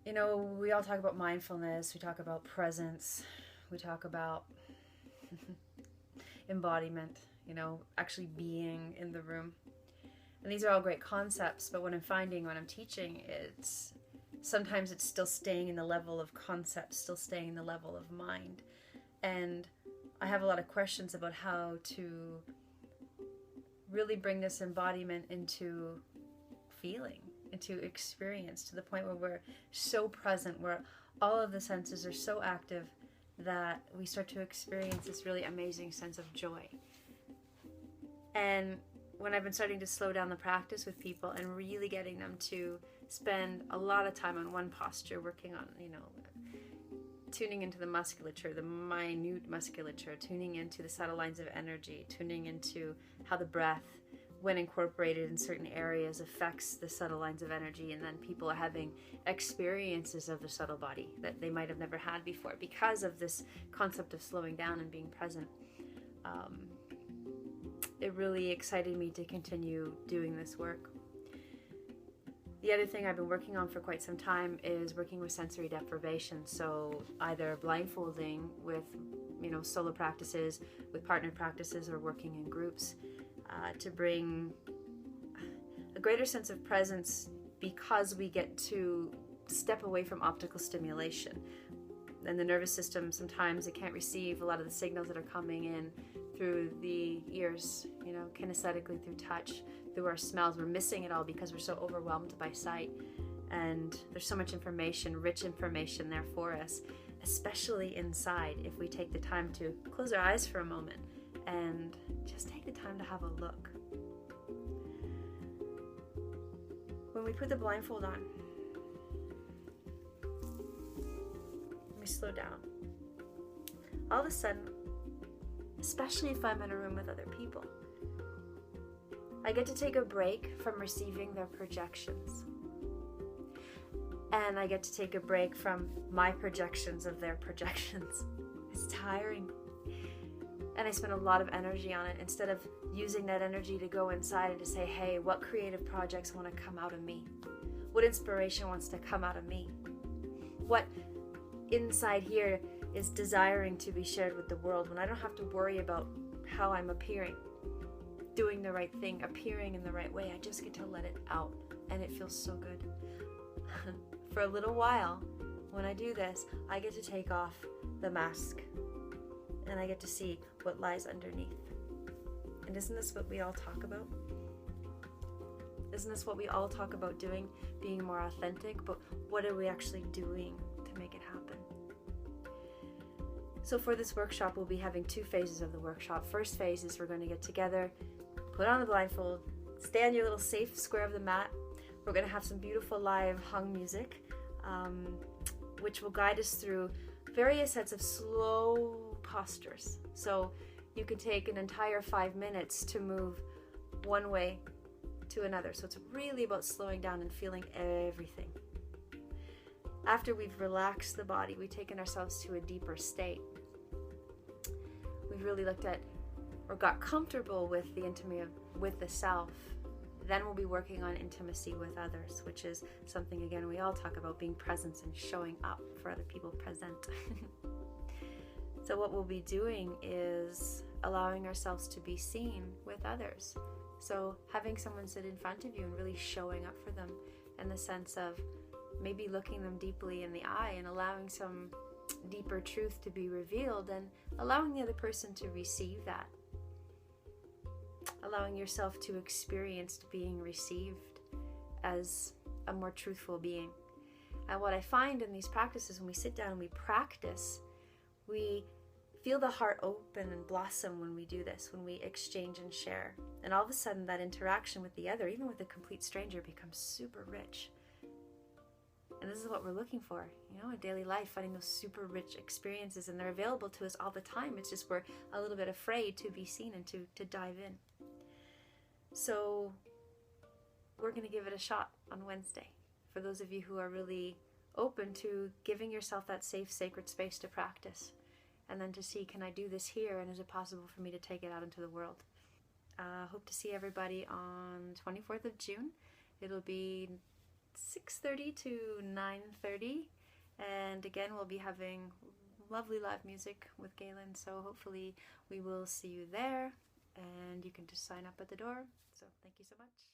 You know, we all talk about mindfulness, we talk about presence, we talk about embodiment, you know, actually being in the room. And these are all great concepts, but what I'm finding when I'm teaching, it's sometimes it's still staying in the level of concept, still staying in the level of mind. And I have a lot of questions about how to really bring this embodiment into feeling, into experience, to the point where we're so present, where all of the senses are so active that we start to experience this really amazing sense of joy. And when I've been starting to slow down the practice with people and really getting them to spend a lot of time on one posture, working on, tuning into the musculature, the minute musculature, tuning into the subtle lines of energy, tuning into how the breath, when incorporated in certain areas, affects the subtle lines of energy, and then people are having experiences of the subtle body that they might have never had before because of this concept of slowing down and being present. It really excited me to continue doing this work. The other thing I've been working on for quite some time is working with sensory deprivation. So either blindfolding with, solo practices, with partnered practices, or working in groups to bring a greater sense of presence, because we get to step away from optical stimulation. And the nervous system, sometimes it can't receive a lot of the signals that are coming in through the ears, kinesthetically, through touch, through our smells. We're missing it all because we're so overwhelmed by sight. And there's so much information, rich information there for us, especially inside, if we take the time to close our eyes for a moment and just take the time to have a look. When we put the blindfold on, we slow down. All of a sudden, especially if I'm in a room with other people, I get to take a break from receiving their projections. And I get to take a break from my projections of their projections. It's tiring. And I spend a lot of energy on it instead of using that energy to go inside and to say, hey, what creative projects want to come out of me? What inspiration wants to come out of me? What inside here is desiring to be shared with the world, when I don't have to worry about how I'm appearing, doing the right thing, appearing in the right way. I just get to let it out, and it feels so good. For a little while, when I do this, I get to take off the mask, and I get to see what lies underneath. And isn't this what we all talk about? Isn't this what we all talk about doing? Being more authentic, but what are we actually doing to make it happen? So for this workshop, we'll be having two phases of the workshop. First phase is we're going to get together, put on the blindfold, stay on your little safe square of the mat. We're going to have some beautiful live hung music, which will guide us through various sets of slow postures. So you could take an entire 5 minutes to move one way to another. So it's really about slowing down and feeling everything. After we've relaxed the body, we've taken ourselves to a deeper state. We've really looked at or got comfortable with the intimacy with the self. Then we'll be working on intimacy with others, which is something, again, we all talk about, being present and showing up for other people, present. So what we'll be doing is allowing ourselves to be seen with others. So having someone sit in front of you and really showing up for them, in the sense of maybe looking them deeply in the eye and allowing some deeper truth to be revealed, and allowing the other person to receive that. Allowing yourself to experience being received as a more truthful being. And what I find in these practices, when we sit down and we practice, we feel the heart open and blossom when we do this, when we exchange and share. And all of a sudden that interaction with the other, even with a complete stranger, becomes super rich. And this is what we're looking for, in daily life, finding those super rich experiences, and they're available to us all the time. It's just we're a little bit afraid to be seen and to dive in. So we're going to give it a shot on Wednesday. For those of you who are really open to giving yourself that safe, sacred space to practice, and then to see, can I do this here, and is it possible for me to take it out into the world? Hope to see everybody on 24th of June. It'll be 6:30 to 9:30, and again we'll be having lovely live music with Galen, so hopefully we will see you there, and you can just sign up at the door. So thank you so much.